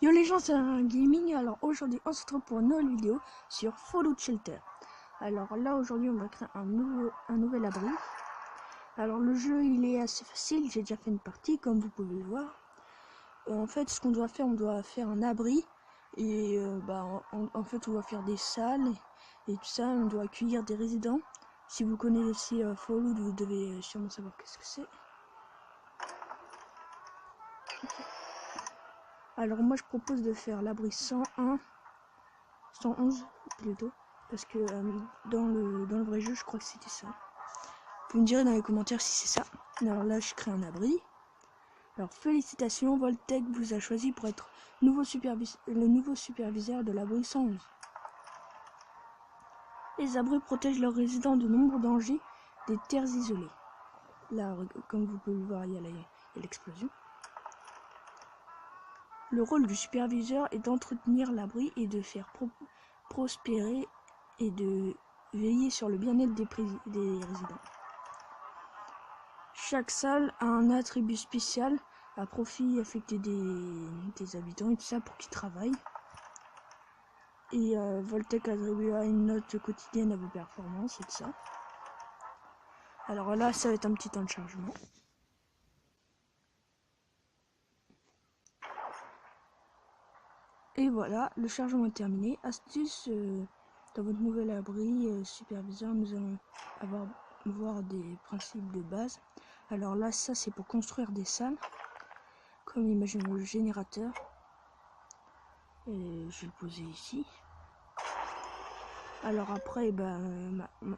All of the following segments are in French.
Yo les gens, c'est un gaming. Alors aujourd'hui, on se retrouve pour une nouvelle vidéo sur Fallout Shelter. Alors là, aujourd'hui, on va créer un nouvel abri. Alors le jeu, il est assez facile. J'ai déjà fait une partie, comme vous pouvez le voir. En fait, ce qu'on doit faire, on doit faire un abri. Et en fait, on va faire des salles et tout ça. On doit accueillir des résidents. Si vous connaissez Fallout, vous devez sûrement savoir qu'est-ce que c'est. Alors moi, je propose de faire l'abri 111 plutôt, parce que dans le vrai jeu, je crois que c'était ça. Vous me direz dans les commentaires si c'est ça. Alors là, je crée un abri. Alors félicitations, Voltec vous a choisi pour être le nouveau superviseur de l'abri 111. Les abris protègent leurs résidents de nombreux dangers des terres isolées. Là, comme vous pouvez le voir, il y a l'explosion. Le rôle du superviseur est d'entretenir l'abri et de faire prospérer et de veiller sur le bien-être des résidents. Chaque salle a un attribut spécial à profit affecté des habitants et tout ça pour qu'ils travaillent. Et Voltec attribuera une note quotidienne à vos performances et tout ça. Alors là, ça va être un petit temps de chargement. Et voilà, le chargement est terminé. Astuce, dans votre nouvel abri superviseur, nous allons voir des principes de base. Alors là, ça c'est pour construire des salles, comme imaginons le générateur. Et je vais le poser ici. Alors après,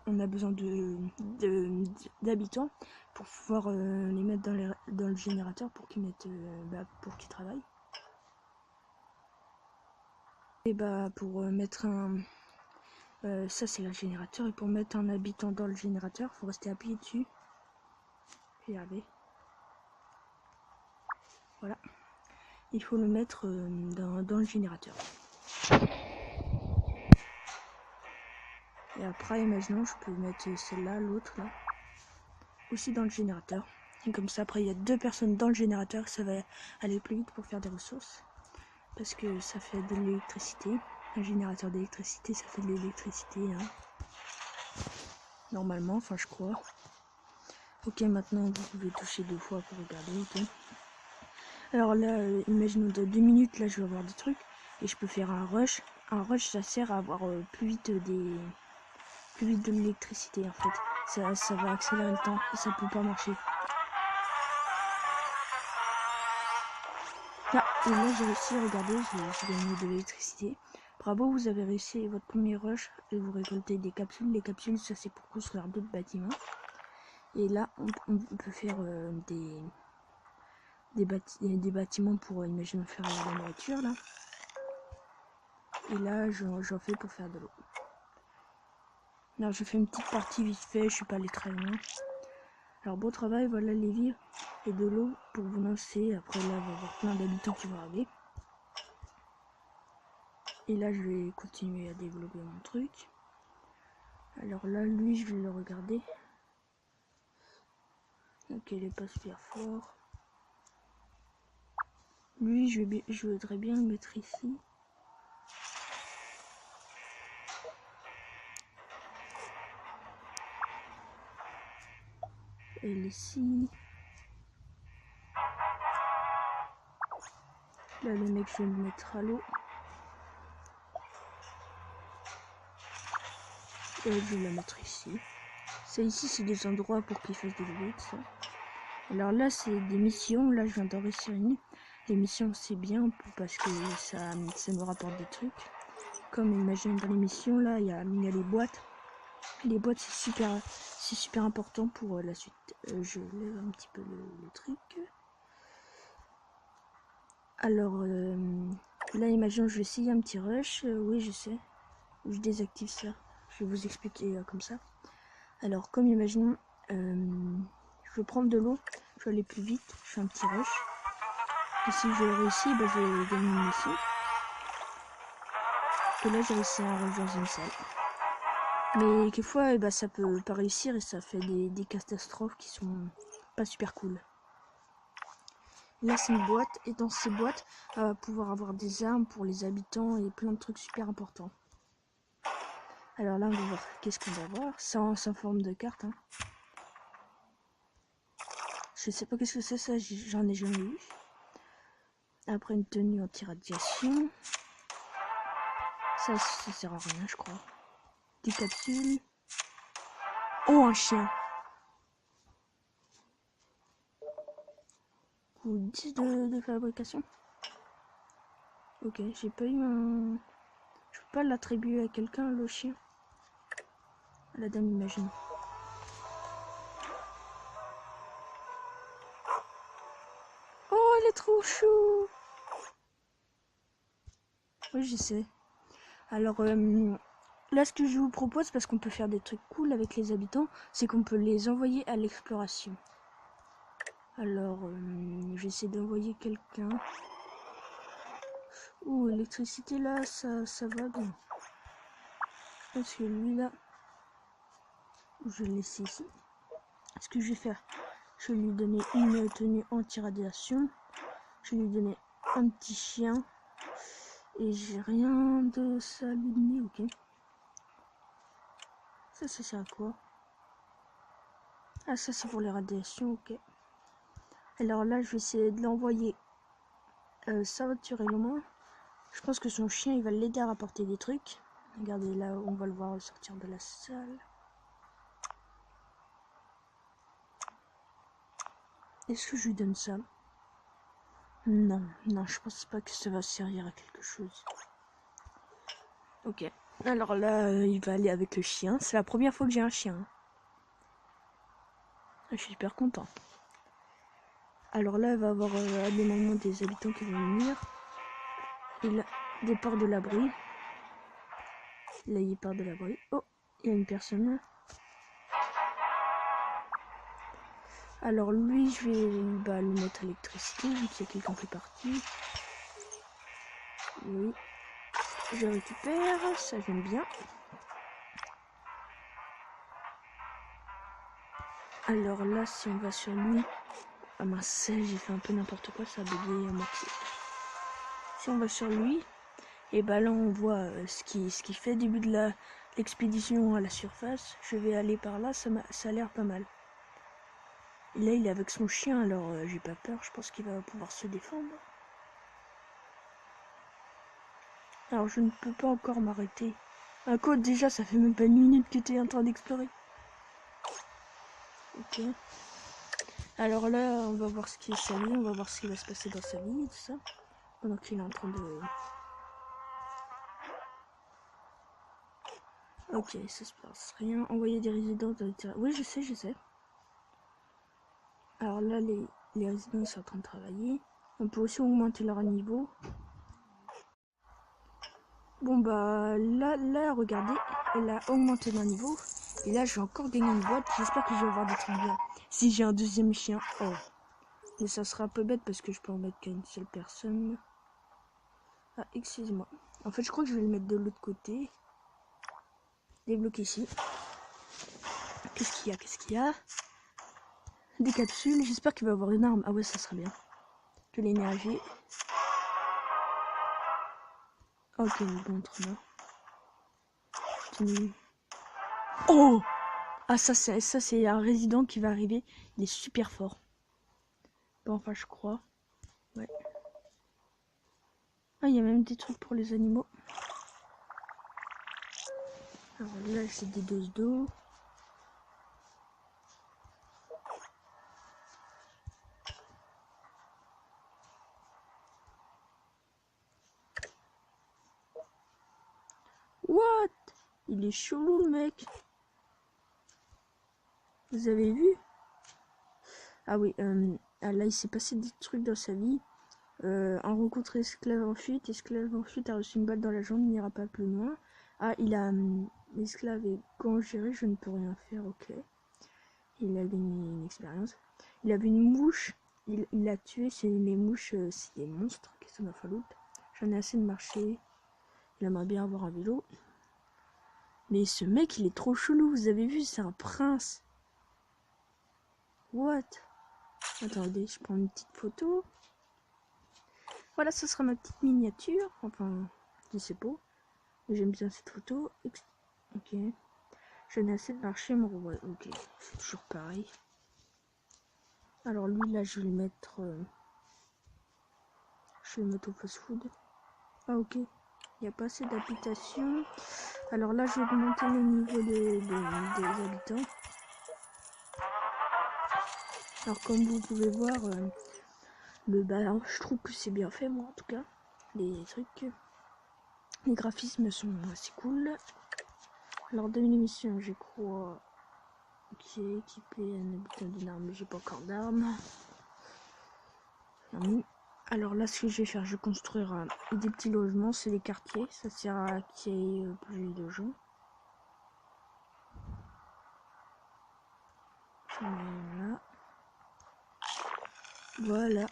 on a besoin d'habitants pour pouvoir les mettre dans le générateur pour qu'ils travaillent. Et pour mettre ça c'est le générateur, et pour mettre un habitant dans le générateur, il faut rester appuyé dessus. Regardez. Voilà. Il faut le mettre dans le générateur. Et après, imaginons, je peux mettre celle-là, l'autre là, aussi dans le générateur. Et comme ça, après, il y a 2 personnes dans le générateur, ça va aller plus vite pour faire des ressources. Parce que ça fait de l'électricité. Un générateur d'électricité, ça fait de l'électricité. Hein. Normalement, enfin je crois. Ok, maintenant vous pouvez toucher 2 fois pour regarder. Ok. Alors là, imaginons dans 2 minutes, là je vais avoir des trucs. Et je peux faire un rush. Un rush, ça sert à avoir plus vite de l'électricité en fait. Ça va accélérer le temps et ça peut pas marcher. Ah, et là j'ai réussi, regardez, j'ai gagné de l'électricité. Bravo, vous avez réussi votre premier rush et vous récoltez des capsules. Les capsules, ça c'est pour construire d'autres bâtiments. Et là, on peut faire des bâtiments pour, imaginer, faire de la nourriture là. Et là, j'en fais pour faire de l'eau. Alors je fais une petite partie vite fait, je suis pas allé très loin. Alors beau travail, voilà les vivres et de l'eau pour vous lancer. Après là, il va y avoir plein d'habitants qui vont arriver. Et là, je vais continuer à développer mon truc. Alors là, lui, je vais le regarder. Ok, il est pas super fort. Lui, je voudrais bien le mettre ici. Et ici. Là, le mec, je vais le mettre à l'eau. Et je vais la mettre ici. Ça ici, c'est des endroits pour qu'il fasse de l'eau, ça. Alors là, c'est des missions. Là, je viens d'en réussir une. Les missions, c'est bien parce que ça nous rapporte des trucs. Comme imagine dans les missions, là, il y a les boîtes. Les boîtes, c'est super important pour la suite. Je lève un petit peu le truc. Alors, là, imagine, je vais essayer un petit rush. Oui, je sais. Je désactive ça. Je vais vous expliquer comme ça. Alors, comme imaginons, je veux prendre de l'eau. Je vais aller plus vite. Je fais un petit rush. Et si je réussis, je gagne une mission. Et là, j'ai réussi à rejoindre une salle. Mais quelquefois, ça peut pas réussir et ça fait des catastrophes qui sont pas super cool. Là, c'est une boîte, et dans ces boîtes, on va pouvoir avoir des armes pour les habitants et plein de trucs super importants. Alors là, on va voir qu'est-ce qu'on va voir. C'est en forme de carte. Hein. Je sais pas qu'est-ce que c'est, ça, j'en ai jamais eu. Après, une tenue anti-radiation. Ça sert à rien, je crois. Des capsules. Oh, un chien. Ou 10 de fabrication. Ok, j'ai pas eu un... Je peux pas l'attribuer à quelqu'un, le chien. À la dame, imagine. Oh, elle est trop chou. Oui, je sais. Alors, là, ce que je vous propose, parce qu'on peut faire des trucs cool avec les habitants, c'est qu'on peut les envoyer à l'exploration. Alors, j'essaie d'envoyer quelqu'un. Ouh, l'électricité là, ça va bien. Parce que lui là, je vais le laisser ici. Ce que je vais faire, je vais lui donner une tenue anti-radiation. Je vais lui donner un petit chien. Et j'ai rien de ça à lui donner, ok. Ça sert à quoi? Ah, ça c'est pour les radiations, ok. Alors là, je vais essayer de l'envoyer s'aventurer loin. Je pense que son chien, il va l'aider à rapporter des trucs. Regardez, là, on va le voir sortir de la salle. Est-ce que je lui donne ça? Non, je pense pas que ça va servir à quelque chose. Ok. Alors là, il va aller avec le chien. C'est la première fois que j'ai un chien. Je suis super content. Alors là, il va avoir normalement des habitants qui vont venir. Et là, départ de l'abri. Là, il part de l'abri. Oh, il y a une personne là. Alors lui, je vais le mettre à l'électricité, vu qu'il y a quelqu'un qui est parti. Oui. Je récupère, ça j'aime bien. Alors là, si on va sur lui... Ah mince, j'ai fait un peu n'importe quoi, ça a bugué à moitié. Si on va sur lui, et bah là on voit ce qui fait début de l'expédition à la surface. Je vais aller par là, ça a l'air pas mal. Et là il est avec son chien, alors j'ai pas peur, je pense qu'il va pouvoir se défendre. Alors je ne peux pas encore m'arrêter. Un code déjà, ça fait même pas une minute que tu es en train d'explorer. Ok. Alors là, on va voir ce qui est sa vie, on va voir ce qui va se passer dans sa vie et tout ça. Pendant qu'il est en train de... Ok, ça se passe rien. Envoyer des résidents dans le terrain. Oui, je sais. Alors là, les résidents sont en train de travailler. On peut aussi augmenter leur niveau. Bon bah là regardez, elle a augmenté mon niveau. Et là, je vais encore gagner une boîte. J'espère que je vais avoir des trucs bien. Si j'ai un deuxième chien, oh. Mais ça sera un peu bête parce que je peux en mettre qu'à une seule personne. Ah, excusez-moi. En fait, je crois que je vais le mettre de l'autre côté. Débloquer ici. Qu'est-ce qu'il y a? Des capsules. J'espère qu'il va avoir une arme. Ah ouais, ça serait bien. De l'énergie. Ok, bon, trop bien. Oh! Ah, ça c'est un résident qui va arriver. Il est super fort. Bon, enfin, je crois. Ouais. Ah, il y a même des trucs pour les animaux. Alors là, c'est des doses d'eau. What? Il est chelou, le mec. Vous avez vu? Ah oui, là, il s'est passé des trucs dans sa vie. Un rencontre esclave en fuite. Esclave en fuite a reçu une balle dans la jambe, il n'ira pas plus loin. Ah, il a... l'esclave est conjuré, je ne peux rien faire, ok. Il a gagné une expérience. Il avait une mouche, il l'a tué, c'est les mouches, c'est des monstres qui sont dans Fallout. J'en ai assez de marcher. Il aimerait bien avoir un vélo. Mais ce mec, il est trop chelou, vous avez vu, c'est un prince. What? Attendez, je prends une petite photo. voilà, ce sera ma petite miniature. Enfin, je sais pas. J'aime bien cette photo. Ok. J'en ai assez de marcher mon robot. Ok, c'est toujours pareil. Alors lui, là, je vais le mettre... je vais le mettre au fast-food. Ah, ok. Il n'y a pas assez d'habitations. Alors là, je vais augmenter le niveau des habitants. Alors comme vous pouvez voir, je trouve que c'est bien fait, moi en tout cas. Les trucs, les graphismes sont assez cool. Alors de l'émission, je crois qui est équipé un habitant d'une arme, mais j'ai pas encore d'arme. Alors là, ce que je vais faire, je vais construire des petits logements, c'est des quartiers, ça sert à qu'il y ait plus de gens. Là. Voilà,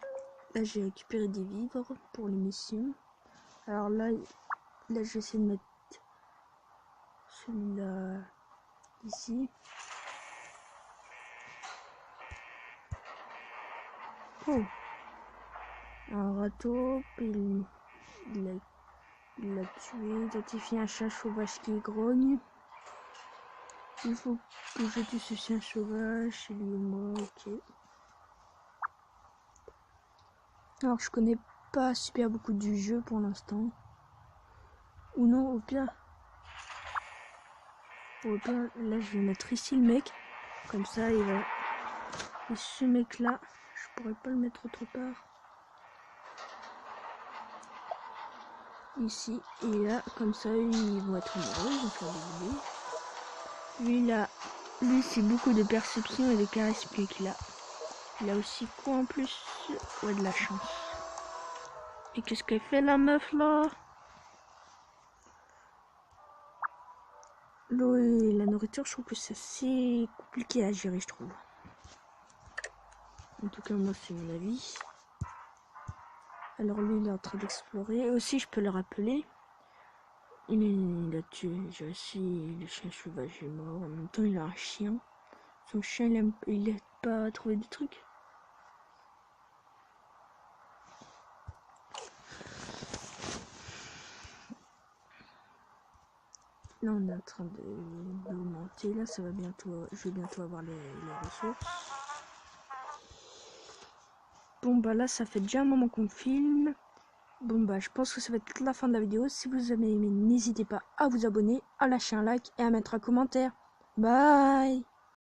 là j'ai récupéré des vivres pour l'émission. Alors là je vais essayer de mettre celui-là ici. Oh, un râteau, il l'a tué, identifié un chat sauvage qui grogne. Il faut que je tue ce chien sauvage, c'est lui et moi, ok. Alors je connais pas super beaucoup du jeu pour l'instant. Ou non, au pire, là je vais mettre ici le mec. Comme ça il va... Et ce mec là, je pourrais pas le mettre autre part. Ici et là, comme ça ils vont être amoureux, ils vont faire des bébés. Lui là, lui c'est beaucoup de perception et de charisme qu'il a. Il a aussi quoi en plus? Ouais, de la chance. Et qu'est-ce qu'elle fait la meuf là? L'eau et la nourriture, je trouve que c'est assez compliqué à gérer, je trouve. En tout cas, moi, c'est mon avis. Alors lui, il est en train d'explorer. Aussi, je peux le rappeler. Il a tué aussi le chien sauvage est mort. En même temps, il a un chien. Son chien, il aide pas à trouver des trucs. Là, on est en train d'augmenter. Là, ça va bientôt. Je vais bientôt avoir les ressources. Bon, bah là, ça fait déjà un moment qu'on filme. Bon, bah, je pense que ça va être la fin de la vidéo. Si vous avez aimé, n'hésitez pas à vous abonner, à lâcher un like et à mettre un commentaire. Bye!